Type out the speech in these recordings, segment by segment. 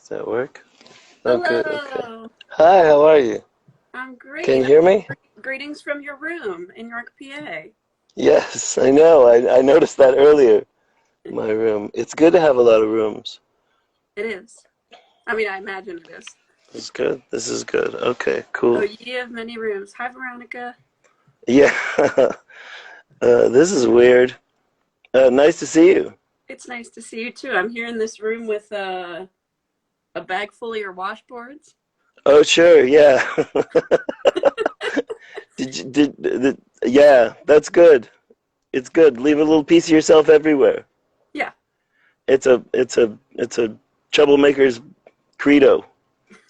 Does that work? Oh, good. Okay. Hello. Hi, how are you? I'm Can great. you hear me? Greetings from your room in York, PA. Yes, I know. I noticed that earlier. My room. It's good to have a lot of rooms. It is. I mean, I imagine it is. This is good. This is good. Okay, Oh, cool. ye of many rooms. Hi, Veronica. Yeah. This is weird. Nice to see you. It's nice to see you too. I'm here in this room with a bag full of your washboards. Oh, sure. Yeah. Yeah, that's good. It's good. Leave a little piece of yourself everywhere. Yeah, It's a troublemaker's credo.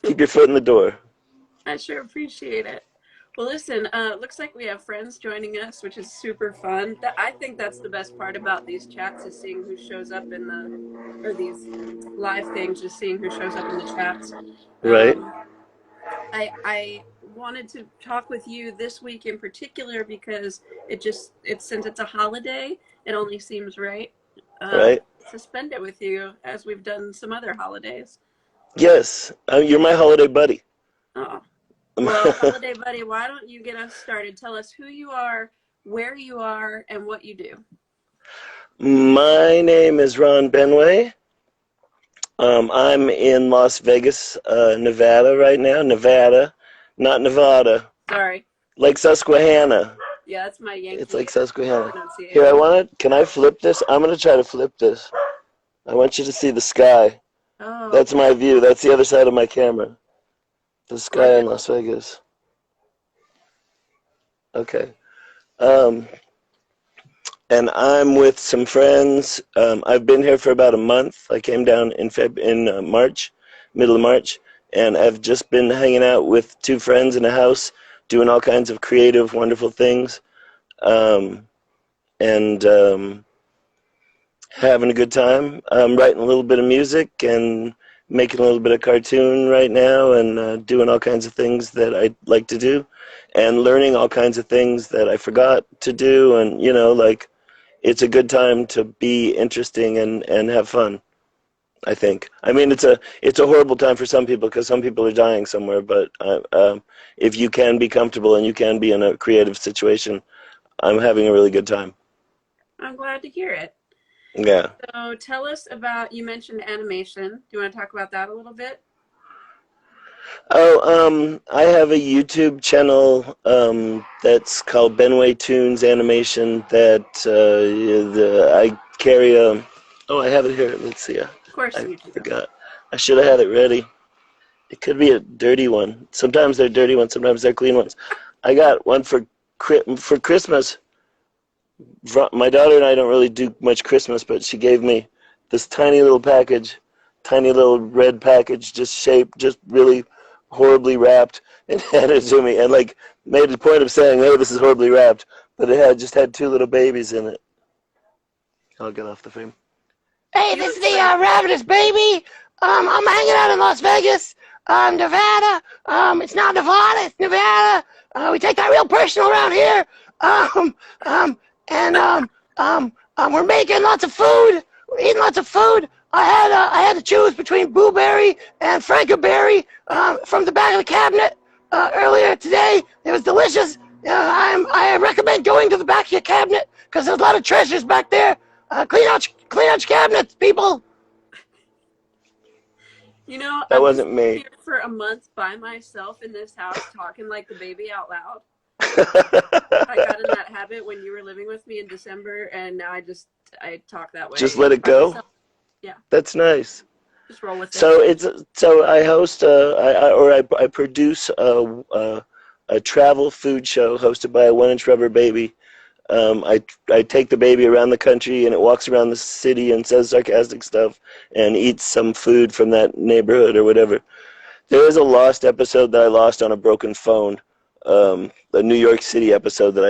Keep your foot in the door. I sure appreciate it. Well, listen, looks like we have friends joining us, which is super fun. I think that's the best part about these chats is seeing who shows up in or these live things, just seeing who shows up in the chats. Right? Um, I wanted to talk with you this week in particular because since it's a holiday, it only seems right uh, Right? to spend it with you as we've done some other holidays. Yes. You're my holiday buddy. Oh, well, holiday buddy, why don't you get us started? Tell us who you are, where you are, and what you do. My name is Ronn Benway. I'm in Las Vegas, Nevada right now. Nevada, not Nevada. Sorry. Like Susquehanna. Yeah, that's my It's Yankee like Susquehanna. Here, pronunciation. can I flip this? I'm going to try to flip this. I want you to see the sky. Oh, That's my view. That's the other side of my camera. The sky gorgeous. in Las Vegas. Okay. Um, and I'm with some friends. I've been here for about a month. I came down in March, middle of March, and I've just been hanging out with two friends in a house, doing all kinds of creative, wonderful things, um, and having a good time. I'm writing a little bit of music and making a little bit of cartoon right now, and doing all kinds of things that I like to do, and learning all kinds of things that I forgot to do, and like it's a good time to be interesting and have fun. I think. I mean, it's a horrible time for some people because some people are dying somewhere. But if you can be comfortable and you can be in a creative situation, I'm having a really good time. I'm glad to hear it. Yeah. So tell us about, you mentioned animation. Do you want to talk about that a little bit? Oh, I have a YouTube channel that's called Benway Tunes Animation. I carry a. Oh, I have it here. Let's see. Of course I you do. forgot. I should have had it ready. It could be a dirty one. Sometimes they're dirty ones. Sometimes they're clean ones. I got one for Christmas. My daughter and I don't really do much Christmas, but she gave me this tiny little package, tiny little red package, just shaped, just really horribly wrapped, and handed it to me, and like made a point of saying, "Hey, this is horribly wrapped," but it had two little babies in it. I'll get off the frame. Hey, You this is look the so Ravenous baby. I'm hanging out in Las Vegas, Nevada. It's not Nevada, it's Nevada. We take that real personal around here. Um, um, and we're making lots of food. We're eating lots of food. I had to choose between Blueberry and Frankenberry from the back of the cabinet earlier today. It was delicious. I recommend going to the back of your cabinet because there's a lot of treasures back there. Clean out your cabinets, people. I'm just Wasn't me. here for a month by myself in this house talking like the baby out loud. I got in that habit when you were living with me in December, and now I talk that Just way let it by go. myself. Yeah, That's nice. just roll with it. So I host I produce a travel food show hosted by a 1-inch rubber baby. I take the baby around the country and it walks around the city and says sarcastic stuff and eats some food from that neighborhood or whatever. There is a lost episode that I lost on a broken phone. A New York City episode that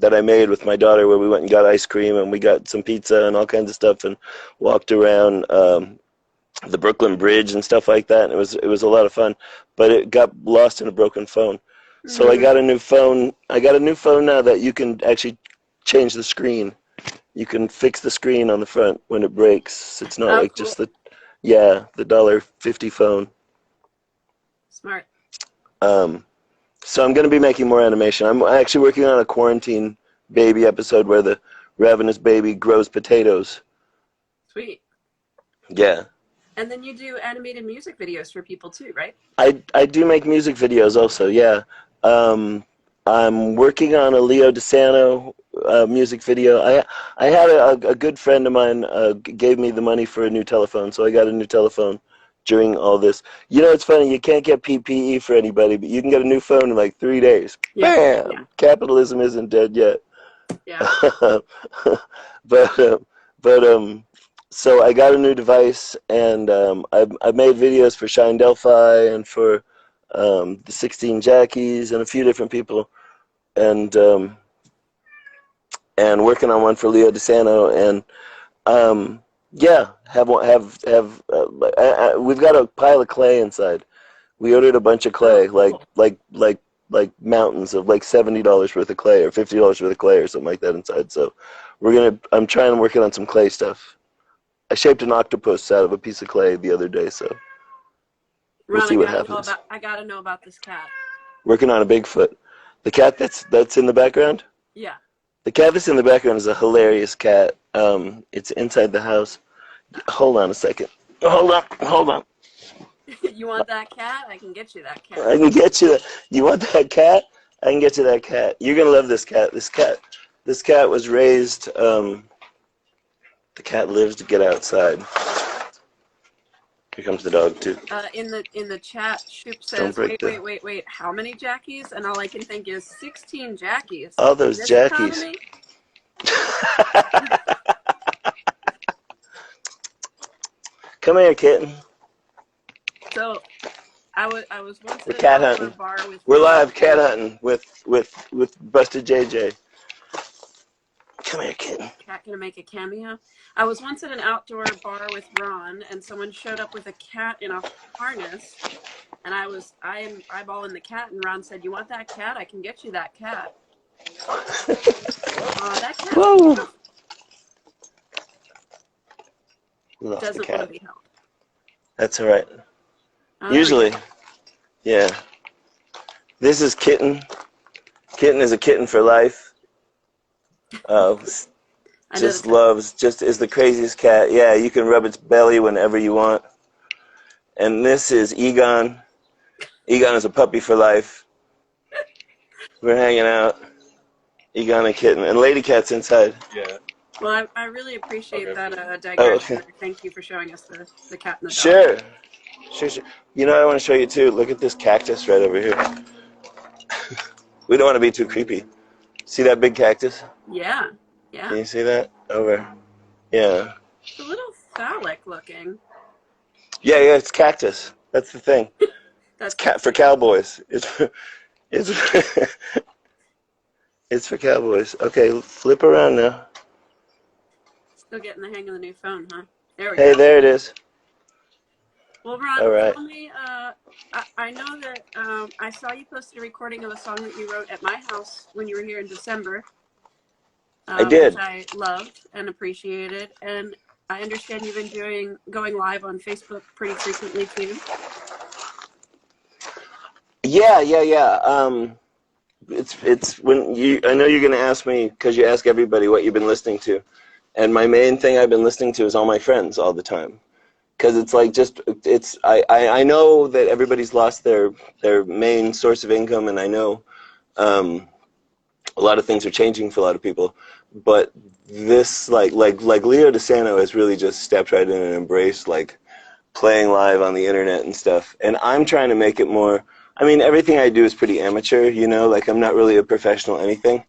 that I made with my daughter, where we went and got ice cream and we got some pizza and all kinds of stuff and walked around the Brooklyn Bridge and stuff like that. And it was a lot of fun, but it got lost in a broken phone. So I Mm. got a new phone. I got a new phone now that you can actually change the screen. You can fix the screen on the front when it breaks. It's not Oh, like cool. just the Yeah, the $1.50 phone. Smart. So I'm going to be making more animation. I'm actually working on a quarantine baby episode where the ravenous baby grows potatoes. Sweet. Yeah. And then you do animated music videos for people too, right? I do make music videos also, yeah. Um, I'm working on a Leo DeSano music video. I had a good friend of mine gave me the money for a new telephone, so I got a new telephone during all this. You know, it's funny, you can't get PPE for anybody, but you can get a new phone in like 3 days. Yeah. Bam! Yeah. Capitalism isn't dead yet. Yeah. but but so I got a new device, and I made videos for Shine Delphi and for the 16 Jackies and a few different people, and working on one for Leo DeSano, and yeah, we've got a pile of clay inside. We ordered a bunch of Oh, clay, cool. like mountains of like $70 worth of clay or $50 worth of clay or something like that inside. So I'm trying to work on some clay stuff. I shaped an octopus out of a piece of clay the other day, so we'll Ron, see what happens. I gotta know about this cat. Working on a Bigfoot. The cat that's in the background. Yeah. The cat that's in the background is a hilarious cat. It's inside the house. Hold on a second. Hold on. You want that cat? I can get you that cat. I can get you that. You want that cat? I can get you that cat. You're gonna love this cat. This cat was raised. The cat lives to get outside. Here comes the dog too. In the chat, Shoop Don't says, break wait, how many Jackies? And all I can think is 16 Jackies. All those in this Jackies. economy? Come here, kitten. So I was once We're at cat an outdoor hunting. bar with We're Ron. live cat hunting with Busted JJ. Come here, kitten. Cat gonna make a cameo. I was once at an outdoor bar with Ron, and someone showed up with a cat in a harness, and I am eyeballing the cat, and Ron said, "You want that cat? I can get you that cat." That cat Whoa. Lost the doesn't want to cat. be held. That's all right. Oh, there we Usually, go. yeah. This is Kitten. Kitten is a kitten for life. Just loves, just is the craziest cat. Yeah, you can rub its belly whenever you want. And this is Egon. Egon is a puppy for life. We're hanging out. Egon and Kitten. And Lady Cat's inside. Yeah. Well, I really appreciate that digression. Oh, okay. Thank you for showing us the cat and the dog. Sure. Sure. You know what I want to show you too? Look at this cactus right over here. We don't want to be too creepy. See that big cactus? Yeah. Yeah. Can you see that? Over. Yeah. It's a little phallic looking. Yeah, it's cactus. That's the thing. That's For cowboys. It's it's for cowboys. Okay, flip around now. Still getting the hang of the new phone, huh? There we go. Hey, there it is. Well, Ron, All right. tell me, I know that I saw you posted a recording of a song that you wrote at my house when you were here in December. I did. Which I loved and appreciated. And I understand you've been going live on Facebook pretty frequently, too. Yeah. It's when I know you're going to ask me, because you ask everybody what you've been listening to. And my main thing I've been listening to is all my friends all the time. Because it's like I know that everybody's lost their main source of income, and I know a lot of things are changing for a lot of people. But this, like Leo DeSano has really just stepped right in and embraced like playing live on the internet and stuff. And I'm trying to make it more. I mean, everything I do is pretty amateur, you know. Like I'm not really a professional anything.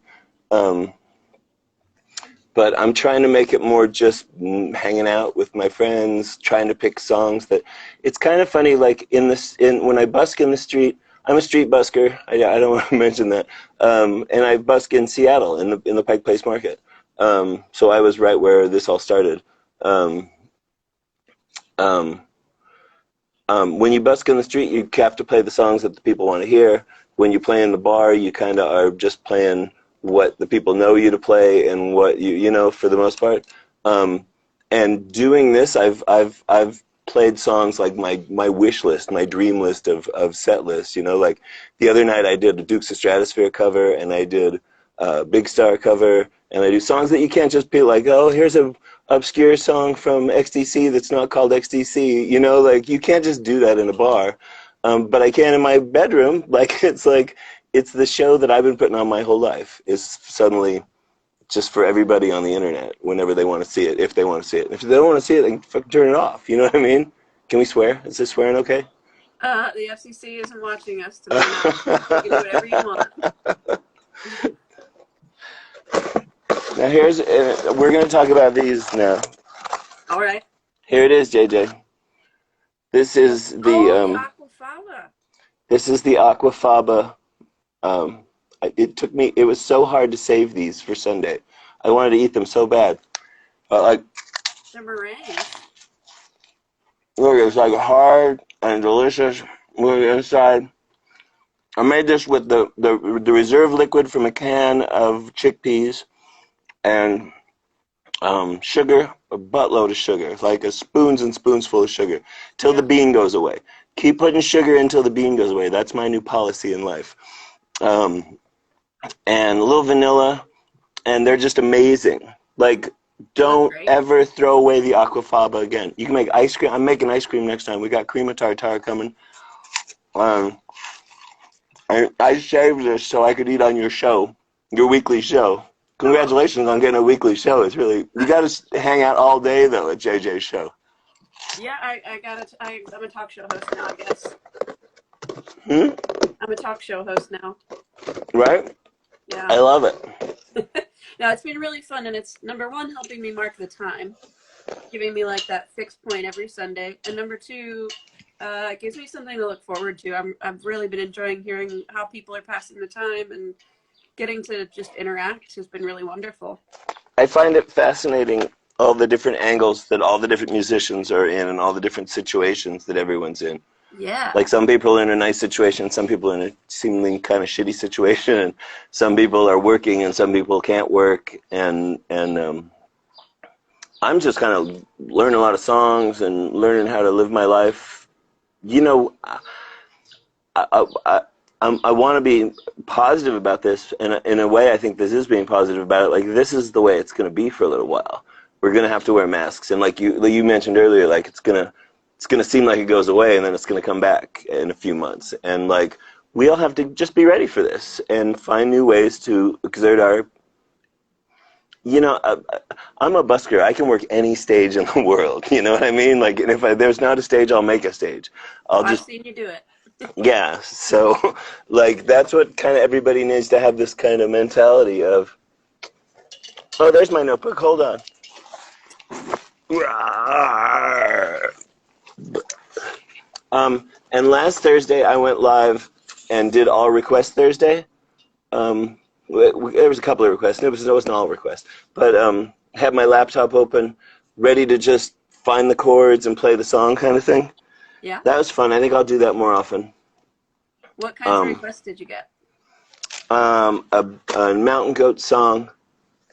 But I'm trying to make it more just hanging out with my friends, trying to pick songs that. It's kind of funny, like when I busk in the street. I'm a street busker. I don't want to mention that. And I busk in Seattle in the Pike Place Market. So I was right where this all started. When you busk in the street, you have to play the songs that the people want to hear. When you play in the bar, you kind of are just playing what the people know you to play and what you know for the most part. And doing this, I've played songs like my wish list, my dream list of set lists. You know, like the other night I did a Dukes of Stratosphere cover, and I did a Big Star cover, and I do songs that you can't just be like, oh, here's a obscure song from XTC that's not called XTC. You know, like you can't just do that in a bar. But I can in my bedroom. Like it's the show that I've been putting on my whole life is suddenly just for everybody on the internet whenever they want to see it, if they want to see it. If they don't want to see it, they can fucking turn it off. You know what I mean? Can we swear? Is this swearing okay? The FCC isn't watching us, to my knowledge. You can do whatever you want. Now we're going to talk about these now. All right. Here it is, JJ. This is the Aquafaba. This is the Aquafaba. It was so hard to save these for Sunday. I wanted to eat them so bad. Like the meringues. Look, it's like hard and delicious. Look inside. I made this with the reserve liquid from a can of chickpeas and sugar, a buttload of sugar, like spoons and spoons full of sugar, till the bean goes away. Keep putting sugar until the bean goes away. That's my new policy in life. And a little vanilla, and they're just amazing. Like, don't ever throw away the Aquafaba again. You can make ice cream. I'm making ice cream next time. We got cream of tartar coming. I saved this so I could eat on your show, your weekly show. Congratulations on getting a weekly show. It's really, you got to hang out all day, though, at JJ's show. Yeah, I'm a talk show host now, I guess. I'm a talk show host now. Right? Yeah. I love it. No, it's been really fun, and it's, number one, helping me mark the time, giving me like that fixed point every Sunday, and number two, it gives me something to look forward to. I've really been enjoying hearing how people are passing the time, and getting to just interact has been really wonderful. I find it fascinating, all the different angles that all the different musicians are in and all the different situations that everyone's in. Yeah. Like some people are in a nice situation, some people are in a seemingly kind of shitty situation, and some people are working and some people can't work. And I'm just kind of learning a lot of songs and learning how to live my life. You know, I want to be positive about this, and in a way I think this is being positive about it. Like, this is the way it's going to be for a little while. We're going to have to wear masks, and like you mentioned earlier, like it's gonna seem like it goes away, and then it's going to come back in a few months. And like, we all have to just be ready for this and find new ways to exert our, you know, I'm a busker. I can work any stage in the world. You know what I mean? Like, and if there's not a stage, I'll make a stage. I've seen you do it. Yeah, so like that's what kind of everybody needs to have, this kind of mentality of, oh, there's my notebook. Hold on. And last Thursday I went live and did all request Thursday. There was a couple of requests. It wasn't all requests, but had my laptop open, ready to just find the chords and play the song, kind of thing. Yeah. That was fun. I think I'll do that more often. What kinds of requests did you get? A Mountain Goat song.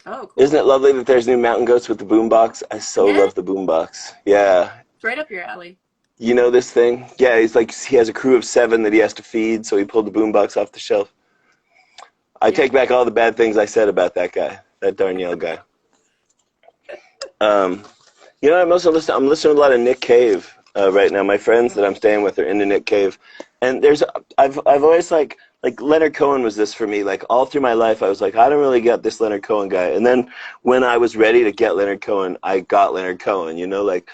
Oh, cool. Isn't it lovely that there's new Mountain Goats with the boombox? I so love the boombox. Yeah. It's right up your alley. You know this thing? Yeah, he has a crew of 7 that he has to feed, so he pulled the boombox off the shelf. I take back all the bad things I said about that guy, that Darnielle guy. You know, I'm listening to a lot of Nick Cave right now. My friends that I'm staying with are into Nick Cave, and I've always like Leonard Cohen was this for me. Like all through my life, I was like, I don't really get this Leonard Cohen guy. And then when I was ready to get Leonard Cohen, I got Leonard Cohen. You know, like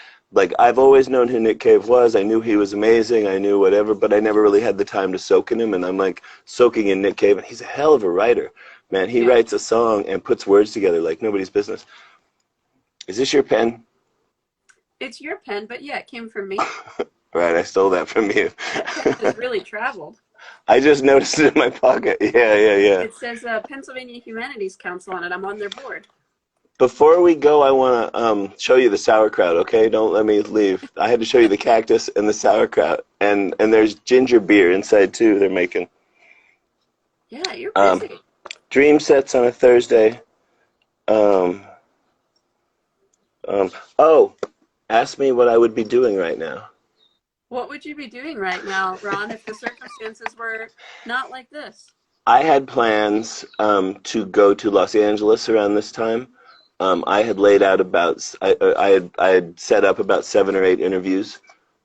I've always known who Nick Cave was. I knew he was amazing. I knew whatever, but I never really had the time to soak in him. And I'm like soaking in Nick Cave, and he's a hell of a writer, man. He writes a song and puts words together like nobody's business. Is this your pen? It's your pen, but yeah, it came from me. Right, I stole that from you. It's really traveled. I just noticed it in my pocket. Yeah. It says Pennsylvania Humanities Council on it. I'm on their board. Before we go, I want to show you the sauerkraut, okay? Don't let me leave. I had to show you the cactus and the sauerkraut. And there's ginger beer inside, too, they're making. Yeah, you're busy. Dream sets on a Thursday. Ask me what I would be doing right now. What would you be doing right now, Ron, if the circumstances were not like this? I had plans to go to Los Angeles around this time. I had laid out about I had set up about 7 or 8 interviews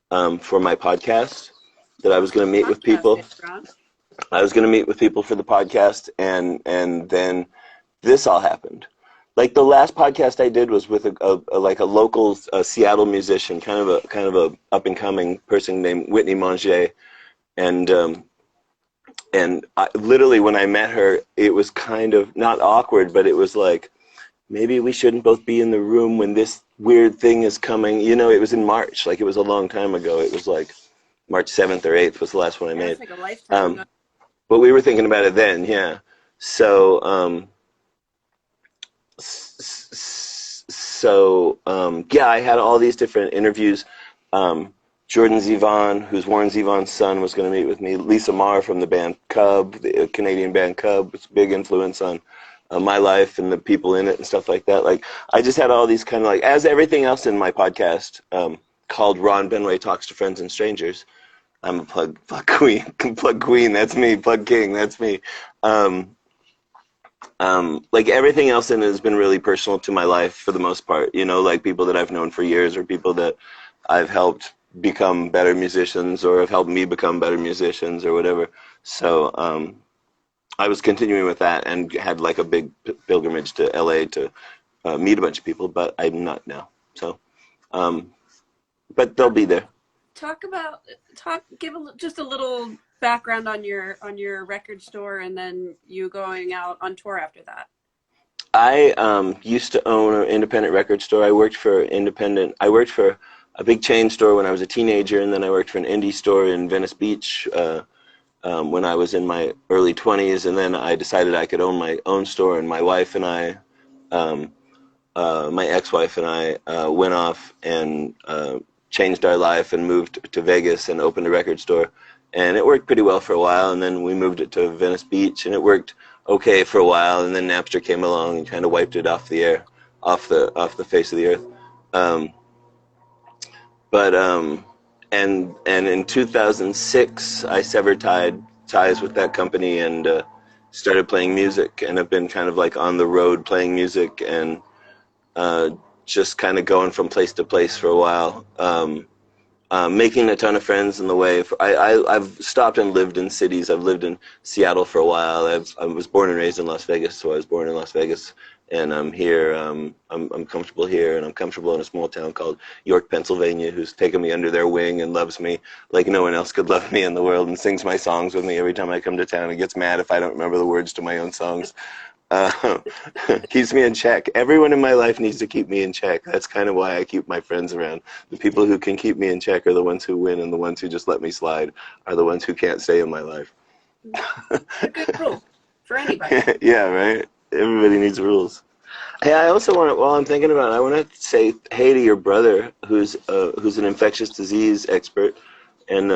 for my podcast that I Oh, was for going the to meet with podcast, people. Ron. I was going to meet with people for the podcast, and then this all happened. Like the last podcast I did was with like a local Seattle musician, kind of a up and coming person named Whitney Manger, and literally when I met her, it was kind of not awkward, but it was like maybe we shouldn't both be in the room when this weird thing is coming. You know, it was in March, like it was a long time ago. It was like March 7th or 8th was the last one I Yeah, made. it's like a lifetime ago. But we were thinking about it then, yeah. So, yeah, I had all these different interviews. Jordan Zevon, who's Warren Zevon's son, was going to meet with me. Lisa Marr from the band Cub, the Canadian band Cub, was a big influence on my life and the people in it and stuff like that. Like, I just had all these kind of like, as everything else in my podcast, called Ronn Benway Talks to Friends and Strangers. I'm a plug queen, plug queen. That's me. Plug king. That's me. Like everything else in it has been really personal to my life for the most part. You know, like people that I've known for years or people that I've helped become better musicians or have helped me become better musicians or whatever. So I was continuing with that and had like a big pilgrimage to LA to meet a bunch of people, but I'm not now. So, but they'll be there. Give just a little background on your record store and then you going out on tour after that. I used to own an independent record store. I worked for a big chain store when I was a teenager, and then I worked for an indie store in Venice Beach when I was in my early 20s, and then I decided I could own my own store, and my wife and I, my ex-wife and I went off and changed our life and moved to Vegas and opened a record store. And it worked pretty well for a while, and then we moved it to Venice Beach, and it worked okay for a while, and then Napster came along and kind of wiped it off the air, off the face of the earth. Um, but and in 2006, I severed ties with that company and started playing music, and have been kind of like on the road playing music and uh, just kind of going from place to place for a while. Making a ton of friends in the way. I've stopped and lived in cities. I've lived in Seattle for a while. I was born and raised in Las Vegas, so I was born in Las Vegas, and I'm here. I'm comfortable here, and I'm comfortable in a small town called York, Pennsylvania, who's taken me under their wing and loves me like no one else could love me in the world, and sings my songs with me every time I come to town, and gets mad if I don't remember the words to my own songs. Uh, Keeps me in check. Everyone in my life needs to keep me in check. That's kind of why I keep my friends around. The people who can keep me in check are the ones who win, and the ones who just let me slide are the ones who can't stay in my life. It's a good rule for anybody. Yeah, right? Everybody needs rules. Hey, I also want to, while I'm thinking about it, I want to say hey to your brother, who's an infectious disease expert. And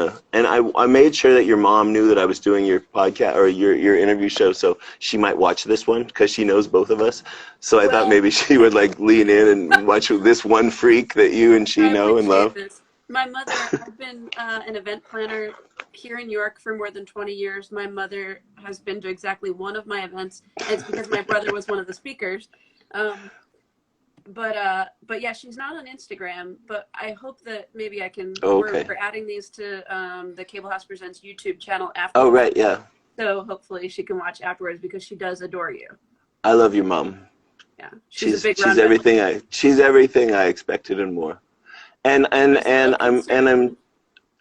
I made sure that your mom knew that I was doing your podcast or your interview show, so she might watch this one because she knows both of us. So I thought maybe she would like lean in and watch this one freak that you and she I know and appreciate love. this. My mother, I've been an event planner here in New York for more than 20 years. My mother has been to exactly one of my events, and it's because my brother was one of the speakers. Um, but yeah, she's not on Instagram. But I hope that maybe I can. Oh, We're okay. adding these to the Cable House Presents YouTube channel Oh, afterwards. right, yeah. So hopefully she can watch afterwards because she does adore you. I love your mom. Yeah, she's a big She's Ronn Benway. she's everything I expected and more. And and She's a and little I'm and concerned.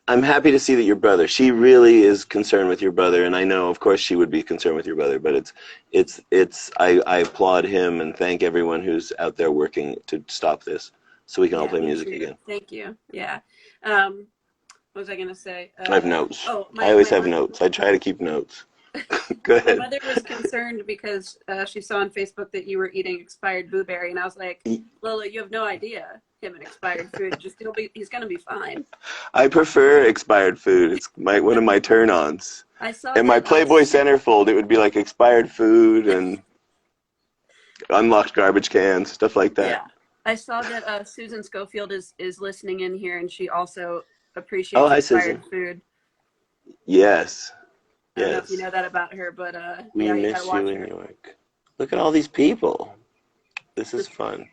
I'm happy to see that your brother, she really is concerned with your brother, and I know, of course, she would be concerned with your brother, but I applaud him and thank everyone who's out there working to stop this so we can all Yeah, play me music too. again. Thank you. Yeah. Um, what was I gonna say? I have notes. Oh, I always have notes. I try to keep notes. Go my ahead. mother was concerned because she saw on Facebook that you were eating expired blueberry, and I was like, Lola, you have no idea him and expired food. He's gonna be fine. I prefer expired food. It's one of my turn-ons. I saw In my that. Playboy centerfold, it would be like expired food and unlocked garbage cans, stuff like that. Yeah. I saw that Susan Schofield is listening in here, and she also Oh, appreciates hi, Susan. inspired food. Yes, I don't know if you yes. know that about her, but We yeah, you gotta miss you watch in her. New York. Look at all these people. This is fun.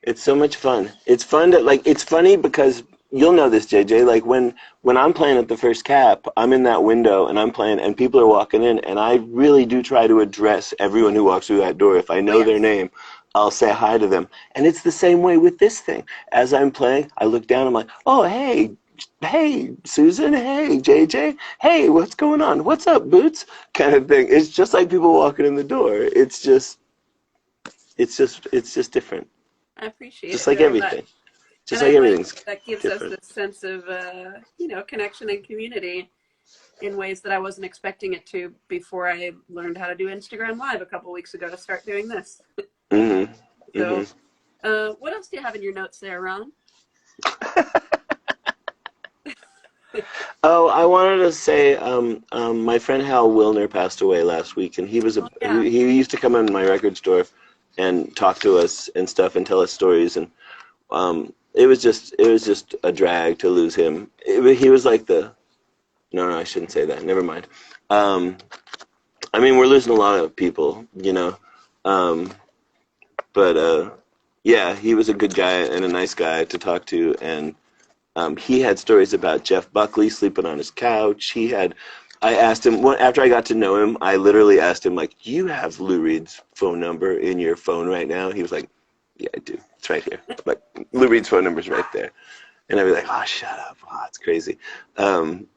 It's so much fun. It's fun to like. It's funny because you'll know this, JJ. Like when I'm playing at the first cap, I'm in that window and I'm playing, and people are walking in, and I really do try to address everyone who walks through that door. If I Oh know their yes, name, I'll say hi to them. And it's the same way with this thing. As I'm playing, I look down. I'm like, oh hey, hey Susan, hey JJ, hey what's going on? What's up, Boots? Kind of thing. It's just like people walking in the door. It's just different. I appreciate Just it like very much. everything. Just And like I find everything's that gives us different. this sense of, connection and community in ways that I wasn't expecting it to before I learned how to do Instagram Live a couple weeks ago to start doing this. Mhm. So, Mhm. what else do you have in your notes there, Ron? Oh, I wanted to say, my friend Hal Wilner passed away last week, and Oh yeah. he used to come in my record store and talk to us and stuff and tell us stories, and it was just a drag to lose him. He was like the no, I shouldn't say that. Never mind. Um, I mean, we're losing a lot of people, um, but yeah, he was a good guy and a nice guy to talk to, and he had stories about Jeff Buckley sleeping on his couch. I asked him, after I got to know him, I literally asked him, like, do you have Lou Reed's phone number in your phone right now? He was like, yeah, I do. It's right here. Like, Lou Reed's phone number's right there. And I'd be like, oh, shut up. Oh, it's crazy. Um,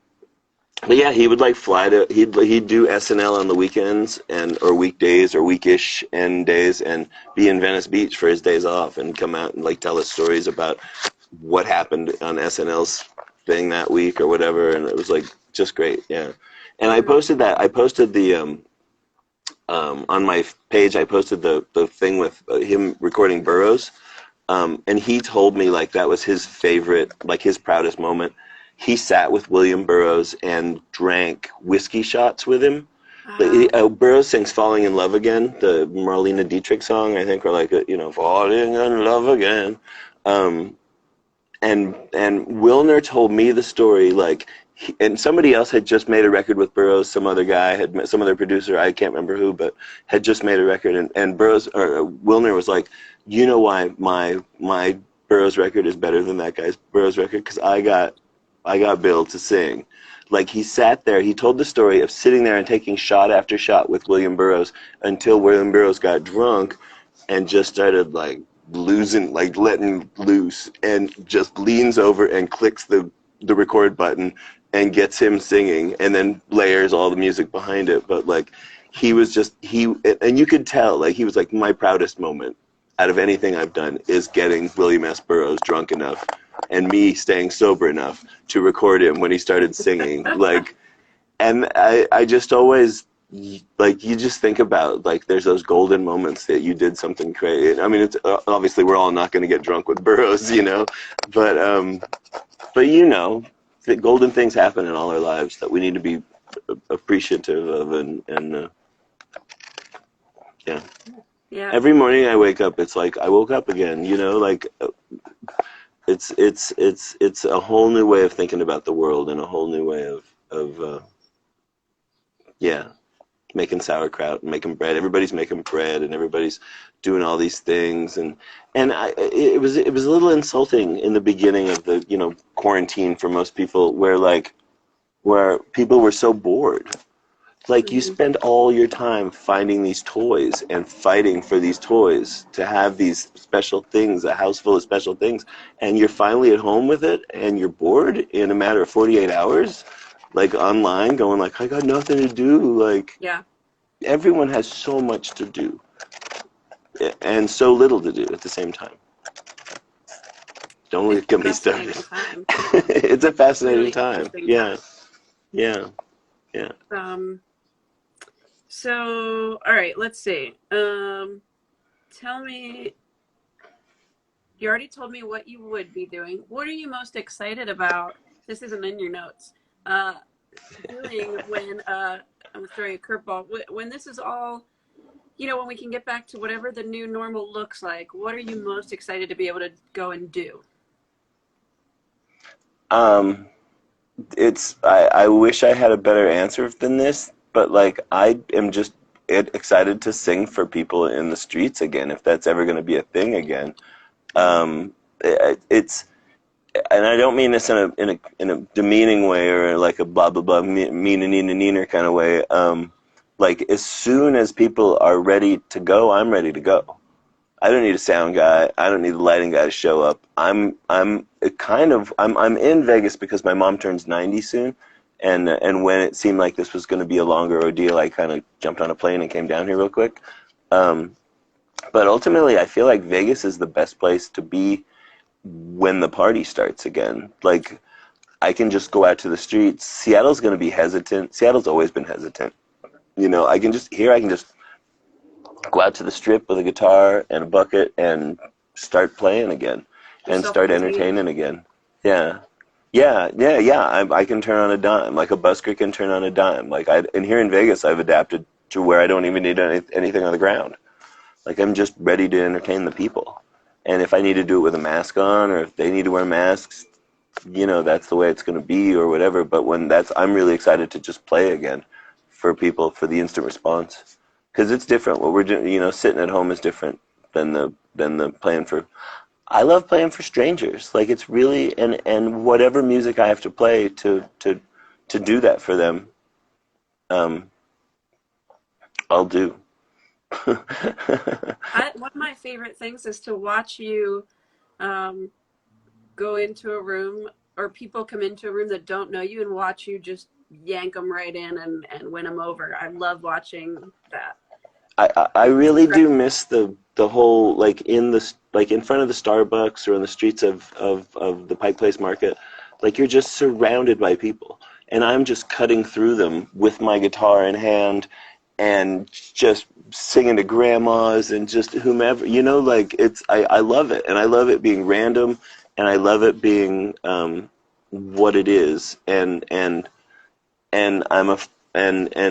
but yeah, he would like he'd do SNL on the weekends or weekdays or weekish end days and be in Venice Beach for his days off and come out and like tell us stories about what happened on SNL's thing that week or whatever, and it was like just great, yeah. And I Mm-hmm. posted that. I posted the on my page. I posted the thing with him recording Burroughs, and he told me like that was his favorite, like his proudest moment. He sat with William Burroughs and drank whiskey shots with him. Wow. Burroughs sings "Falling in Love Again," the Marlena Dietrich song, I think, or like "Falling in Love Again." Um, and Wilner told me the story like and somebody else had just made a record with Burroughs. Some other guy had some other producer, I can't remember who, but had just made a record, and Burroughs or Wilner was like, you know why my Burroughs record is better than that guy's Burroughs record, because I got Bill to sing. Like he sat there, he told the story of sitting there and taking shot after shot with William Burroughs until William Burroughs got drunk and just started like losing, like letting loose, and just leans over and clicks the record button and gets him singing, and then layers all the music behind it. But like he was just and you could tell like he was like, my proudest moment out of anything I've done is getting William S. Burroughs drunk enough and me staying sober enough to record him when he started singing. Like, and I just always like you just think about like there's those golden moments that you did something crazy. I mean, it's obviously we're all not going to get drunk with Burroughs, but the golden things happen in all our lives that we need to be appreciative of, and yeah. Yeah. Every morning I wake up, it's like I woke up again. Like it's a whole new way of thinking about the world and a whole new way of yeah, making sauerkraut and making bread. Everybody's making bread and everybody's doing all these things, and it was a little insulting in the beginning of the quarantine for most people, where people were so bored. Like you Mm-hmm. spend all your time finding these toys and fighting for these toys to have these special things, a house full of special things, and you're finally at home with it and you're bored in a matter of 48 hours, like online, going like, I got nothing to do. Like Yeah. everyone has so much to do and so little to do at the same time. Don't It's get a me started. fascinating time. It's a fascinating Really time. interesting Yeah, time. yeah, yeah. Um, so all right, let's see. Tell me, you already told me what you would be doing. What are you most excited about? This isn't in your notes. Doing when I'm gonna throw you a curveball. When this is all when we can get back to whatever the new normal looks like, what are you most excited to be able to go and do? Um, I wish I had a better answer than this, but like I am just excited to sing for people in the streets again, if that's ever going to be a thing again. It's and I don't mean this in a demeaning way or like a blah blah blah mean and neener kind of way. Like as soon as people are ready to go, I'm ready to go. I don't need a sound guy. I don't need the lighting guy to show up. I'm in Vegas because my mom turns 90 soon, and when it seemed like this was going to be a longer ordeal, I kind of jumped on a plane and came down here real quick. Um, but ultimately, I feel like Vegas is the best place to be when the party starts again. Like I can just go out to the streets. Seattle's going to be hesitant. Seattle's always been hesitant. I can just go out to the strip with a guitar and a bucket and start playing again and start entertaining again. Yeah. Yeah. I can turn on a dime, like a busker can turn on a dime. And here in Vegas, I've adapted to where I don't even need anything on the ground. Like I'm just ready to entertain the people. And if I need to do it with a mask on, or if they need to wear masks, that's the way it's going to be or whatever. But I'm really excited to just play again for people, for the instant response. Because it's different. What we're doing, sitting at home is different than the playing for. I love playing for strangers. Like it's really and whatever music I have to play to do that for them, I'll do. One of my favorite things is to watch you go into a room, or people come into a room that don't know you, and watch you just yank them right in and win them over. I love watching that. I really do miss the whole like in front of the Starbucks or in the streets of the Pike Place Market, like you're just surrounded by people, and I'm just cutting through them with my guitar in hand, and just singing to grandmas and just whomever, like I love it, and I love it being random, and I love it being what it is, and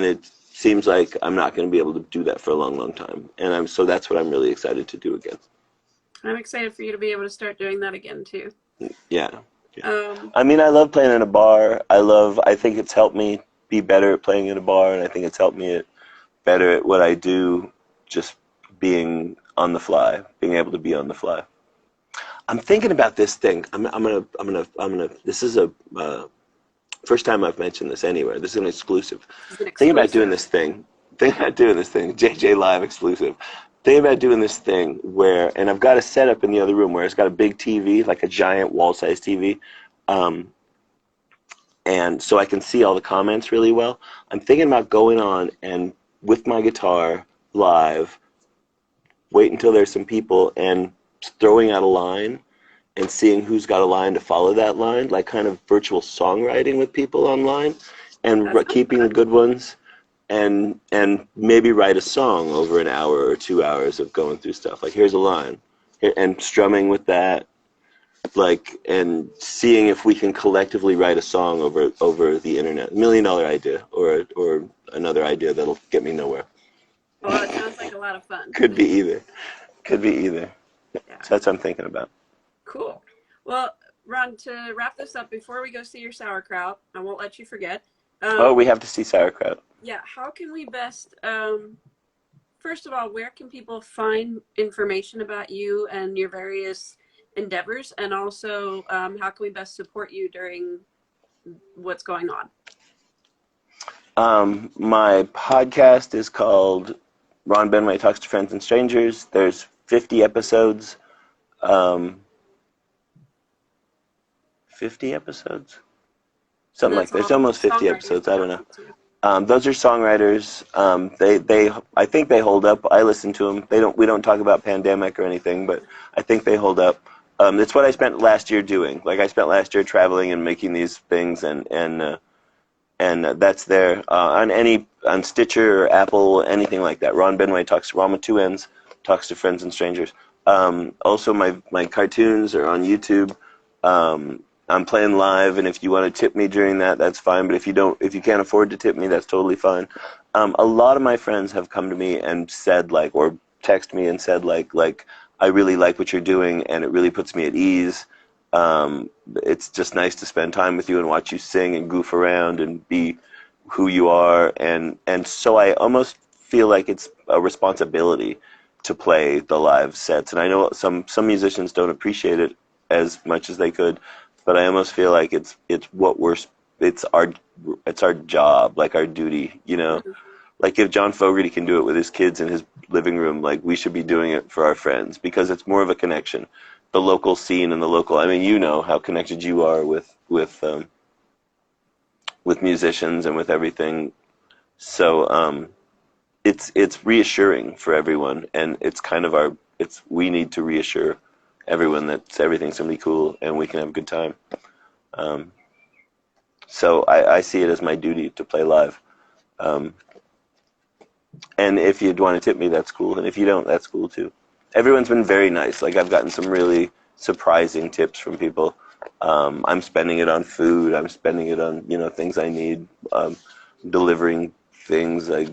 it seems like I'm not going to be able to do that for a long, long time, and so that's what I'm really excited to do again. I'm excited for you to be able to start doing that again too. Yeah. I mean, I love playing in a bar. I think it's helped me be better at playing in a bar, and I think it's helped me better at what I do, just being on the fly, being able to be on the fly. I'm thinking about this thing. I'm gonna. This is a first time I've mentioned this anywhere. This is an exclusive. Thinking about doing this thing. JJ Live exclusive. Thinking about doing this thing and I've got a setup in the other room where it's got a big TV, like a giant wall-sized TV, and so I can see all the comments really well. I'm thinking about going on and with my guitar live, wait until there's some people and throwing out a line and seeing who's got a line to follow that line, like kind of virtual songwriting with people online, and keeping the good ones, and maybe write a song over an hour or 2 hours of going through stuff. Like here's a line, and strumming with that, and seeing if we can collectively write a song over the internet. $1 million idea, or another idea that'll get me nowhere. Well, it sounds like a lot of fun. Could be either. Yeah. So that's what I'm thinking about. Cool. Well, Ron, to wrap this up, before we go see your sauerkraut, I won't let you forget. We have to see sauerkraut. Yeah. How can we best, first of all, where can people find information about you and your various endeavors? And also, how can we best support you during what's going on? My podcast is called Ronn Benway Talks to Friends and Strangers. There's 50 episodes. 50 episodes? Something like that. There's almost 50 episodes. I don't know. Those are songwriters. I think they hold up. I listen to them. We don't talk about pandemic or anything, but I think they hold up. It's what I spent last year doing. Like I spent last year traveling and making these things, and that's there on Stitcher or Apple, anything like that. Ronn Benway Ron with 2 N's, talks to friends and strangers. Also, my cartoons are on YouTube. I'm playing live, and if you want to tip me during that, that's fine. But if you can't afford to tip me, that's totally fine. A lot of my friends have come to me and said like, or text me and said like, I really like what you're doing, and it really puts me at ease. It's just nice to spend time with you and watch you sing and goof around and be who you are, and so I almost feel like it's a responsibility to play the live sets. And I know some musicians don't appreciate it as much as they could, but I almost feel like it's our job, like our duty, you know. Like if John Fogerty can do it with his kids in his living room, like we should be doing it for our friends because it's more of a connection. The local scene and the local, I mean, you know how connected you are with musicians and with everything. So it's reassuring for everyone, and it's kind of we need to reassure everyone that everything's gonna be cool and we can have a good time. Um, so I see it as my duty to play live. Um, and if you'd want to tip me, that's cool. And if you don't, that's cool too. Everyone's been very nice. Like I've gotten some really surprising tips from people. I'm spending it on food. I'm spending it on things I need. Delivering things like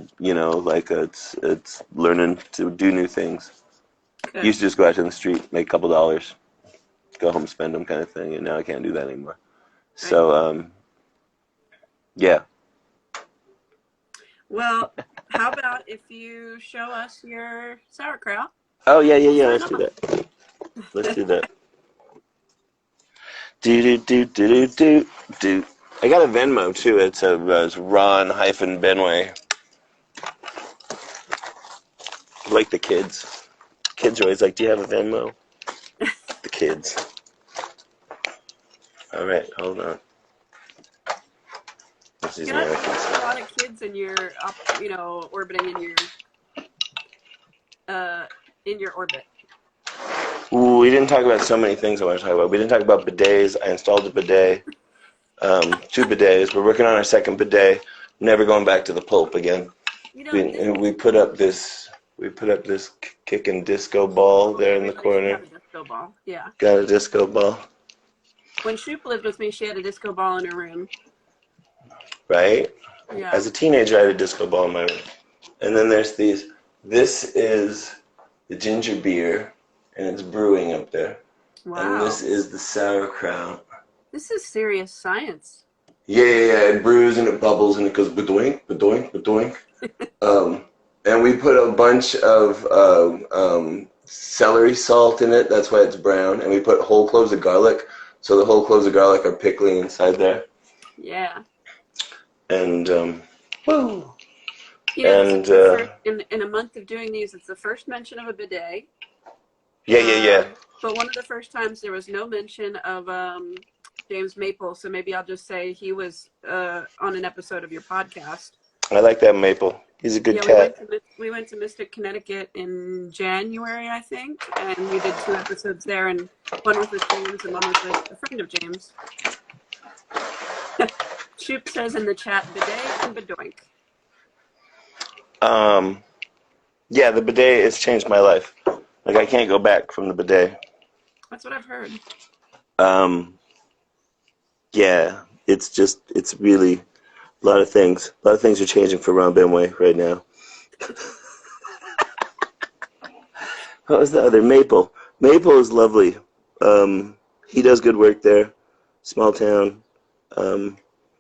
it's learning to do new things. Good. Used to just go out to the street, make a couple dollars, go home, spend them, kind of thing. And now I can't do that anymore. Right. So yeah. Well, how about if you show us your sauerkraut? Oh yeah. Let's do that. Let's do that. Do. I got a Venmo too. It's Ronn Benway. Like the kids. Kids are always like, "Do you have a Venmo?" The kids. All right, hold on. This is You know, there's a lot of kids in your, orbiting in your orbit. Ooh, we didn't talk about so many things I want to talk about. We didn't talk about bidets. I installed a bidet. 2 bidets. We're working on our second bidet. Never going back to the pulp again. We put up this kick and disco ball there in the corner. Have a disco ball. Yeah. Got a disco ball. When Shoop lived with me, she had a disco ball in her room. Right? Yeah. As a teenager, I had a disco ball in my room. And then there's these. This is the ginger beer, and it's brewing up there. Wow. And this is the sauerkraut. This is serious science. Yeah. It brews and it bubbles and it goes badoink, badoink, badoink. And we put a bunch of celery salt in it. That's why it's brown. And we put whole cloves of garlic. So the whole cloves of garlic are pickling inside there. Yeah. And woo. And in a month of doing these, it's the first mention of a bidet. Yeah. But one of the first times there was no mention of James Maple, so maybe I'll just say he was on an episode of your podcast. I like that Maple. He's a good cat. We went to Mystic, Connecticut in January, I think, and we did 2 episodes there, and one was with James and one was with a friend of James. Shoop says in the chat, bidet and badoink. Yeah, the bidet has changed my life. Like I can't go back from the bidet. That's what I've heard. Yeah, it's really a lot of things. A lot of things are changing for Ronn Benway right now. What was the other? Maple. Maple is lovely. He does good work there. Small town.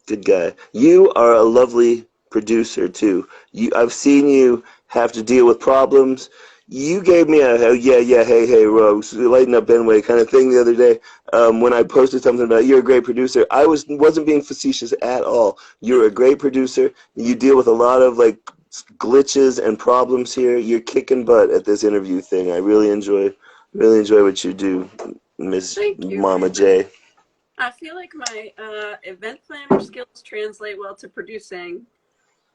Good guy. You are a lovely producer too. I've seen you have to deal with problems. You gave me a hey, Rose, lighten up Benway kind of thing the other day when I posted something about you're a great producer. I wasn't being facetious at all. You're a great producer. You deal with a lot of like glitches and problems here. You're kicking butt at this interview thing. I really enjoy what you do, Miss Mama J. I feel like my event planner skills translate well to producing,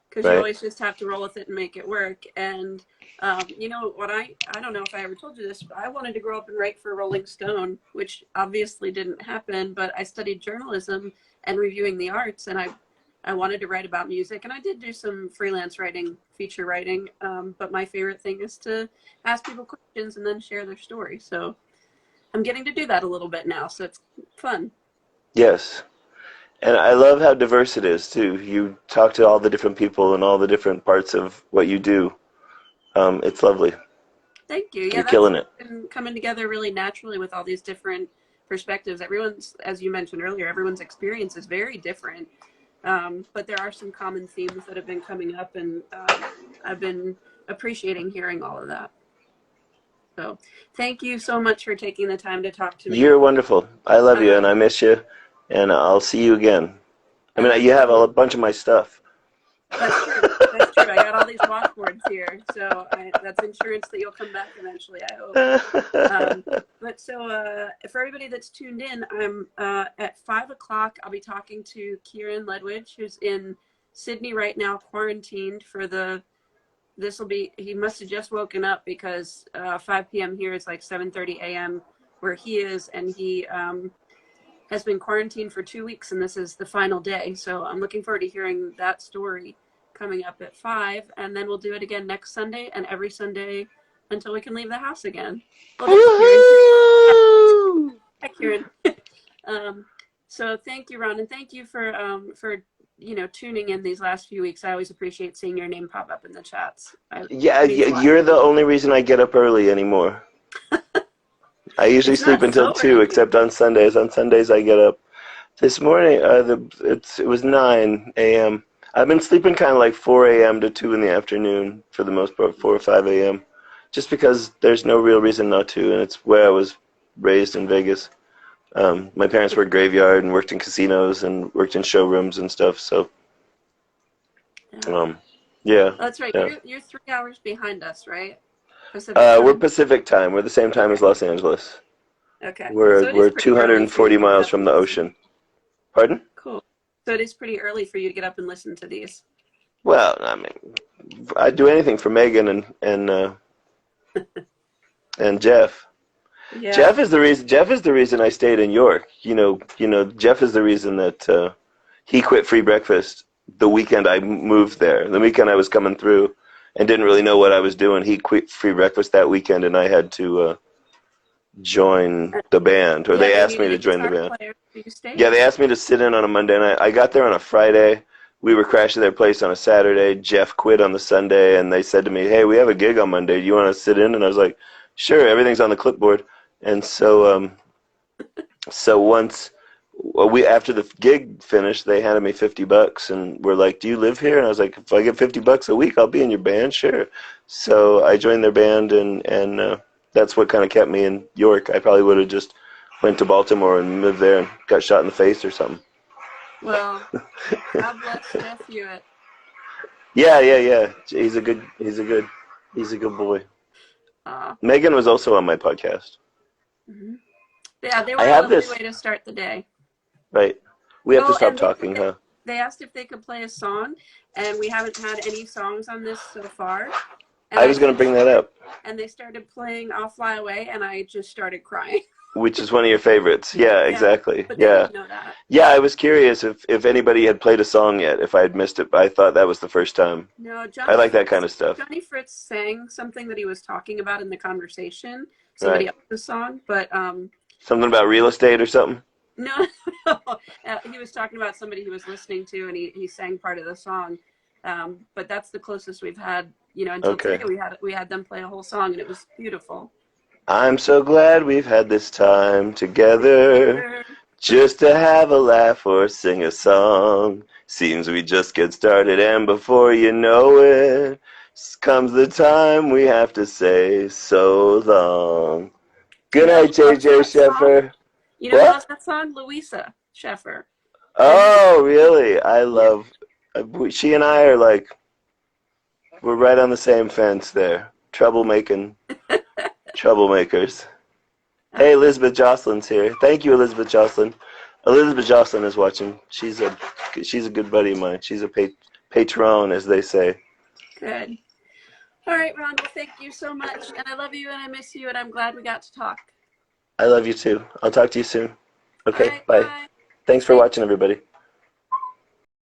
because you always just have to roll with it and make it work. And you know what, I don't know if I ever told you this, but I wanted to grow up and write for Rolling Stone, which obviously didn't happen, but I studied journalism and reviewing the arts, and I wanted to write about music, and I did do some freelance writing, feature writing, but my favorite thing is to ask people questions and then share their story. So I'm getting to do that a little bit now, so it's fun. Yes. And I love how diverse it is too. You talk to all the different people and all the different parts of what you do. It's lovely. Thank you. Yeah, You're that's killing it. been coming together really naturally with all these different perspectives. Everyone's, as you mentioned earlier, everyone's experience is very different. But there are some common themes that have been coming up, and I've been appreciating hearing all of that. So thank you so much for taking the time to talk to me. You're wonderful. I love you and Um, I miss you. And I'll see you again. I and mean, then you have a bunch of my stuff. that's true. That's true. I got all these washboards here, so that's insurance that you'll come back eventually, I hope. But so for everybody that's tuned in, I'm at 5 o'clock. I'll be talking to Kieran Ledwidge, who's in Sydney right now, quarantined for the. This will be. He must have just woken up because 5 p.m. here is like 7:30 a.m. where he is, and he has been quarantined for 2 weeks, and this is the final day. So I'm looking forward to hearing that story coming up at 5, and then we'll do it again next Sunday and every Sunday until we can leave the house again. Well, there's Kieran. Woohoo! Hi, Kieran. So thank you, Ron, and thank you for tuning in these last few weeks. I always appreciate seeing your name pop up in the chats. Yeah, It means a lot you're to the me. only reason I get up early anymore. I usually It's sleep not until so 2, early. except on Sundays. On Sundays I get up. This morning, it was 9 a.m. I've been sleeping kind of like 4 a.m. to 2 in the afternoon for the most part, 4 or 5 a.m. Just because there's no real reason not to, and it's where I was raised in Vegas. My parents worked graveyard and worked in casinos and worked in showrooms and stuff. So, Yeah, um, yeah, that's right. yeah. You're 3 hours behind us, right? Pacific We're time. Pacific time. We're the same time as Okay. Los Angeles. Okay. We're So it is we're pretty early for you 240 to get miles up from and the listen. ocean. Pardon? Cool. So it is pretty early for you to get up and listen to these. Well, I mean, I'd do anything for Megan and Jeff. Yeah. Jeff is the reason I stayed in York. Jeff is the reason that he quit free breakfast the weekend I moved there. The weekend I was coming through and didn't really know what I was doing. He quit free breakfast that weekend, and I had to join the band, or Yeah, they they asked me needed to a join the guitar band. player, so you Yeah, stayed. they asked me to sit in on a Monday night. I got there on a Friday. We were crashing their place on a Saturday. Jeff quit on the Sunday, and they said to me, "Hey, we have a gig on Monday. Do you want to sit in?" And I was like, "Sure." Everything's on the clipboard. And so once we after the gig finished, they handed me $50 and were like, "Do you live here?" And I was like, "If I get $50 a week, I'll be in your band, sure." So I joined their band, and that's what kind of kept me in York. I probably would have just went to Baltimore and lived there and got shot in the face or something. Well, God bless Jeff Hewitt. Yeah, yeah, yeah. He's a good boy. Uh, Megan was also on my podcast. mhm. Yeah, they I were a have lovely way this, to start the day. right? We have to Oh, stop and talking, huh? they asked if they could play a song, and we haven't had any songs on this so far. And I I was going to said bring that sure, up, and they started playing "I'll Fly Away," and I just started crying. which is one of your favorites. Yeah, Yeah, exactly. but they Yeah. didn't know that. Yeah, I was curious if anybody had played a song yet, if I had missed it, but I thought that was the first time. No, I like that kind of stuff. Johnny Fritz sang something that he was talking about in the conversation, somebody Right. else's song, but Something about real estate or something? no, no. He was talking about somebody he was listening to, and he sang part of the song. But that's the closest we've had, until Okay. today. We had them play a whole song, and it was beautiful. I'm so glad we've had this time together. Just to have a laugh or sing a song. Seems we just get started, and before you know it, comes the time we have to say so long. Good You know night, who loves JJ that song? Sheffer. You know who loves What? that song? Louisa Sheffer. And Oh, really? I yeah, love. She and I are like, we're right on the same fence there. Troublemakers. Hey, Elizabeth Jocelyn's here. Thank you, Elizabeth Jocelyn. Elizabeth Jocelyn is watching. She's a good buddy of mine. She's a patron, as they say. good. All right, Ron. Well, thank you so much, and I love you, and I miss you, and I'm glad we got to talk. I love you too. I'll talk to you soon. All Okay, right, bye. bye. Be Thanks for safe. watching, everybody.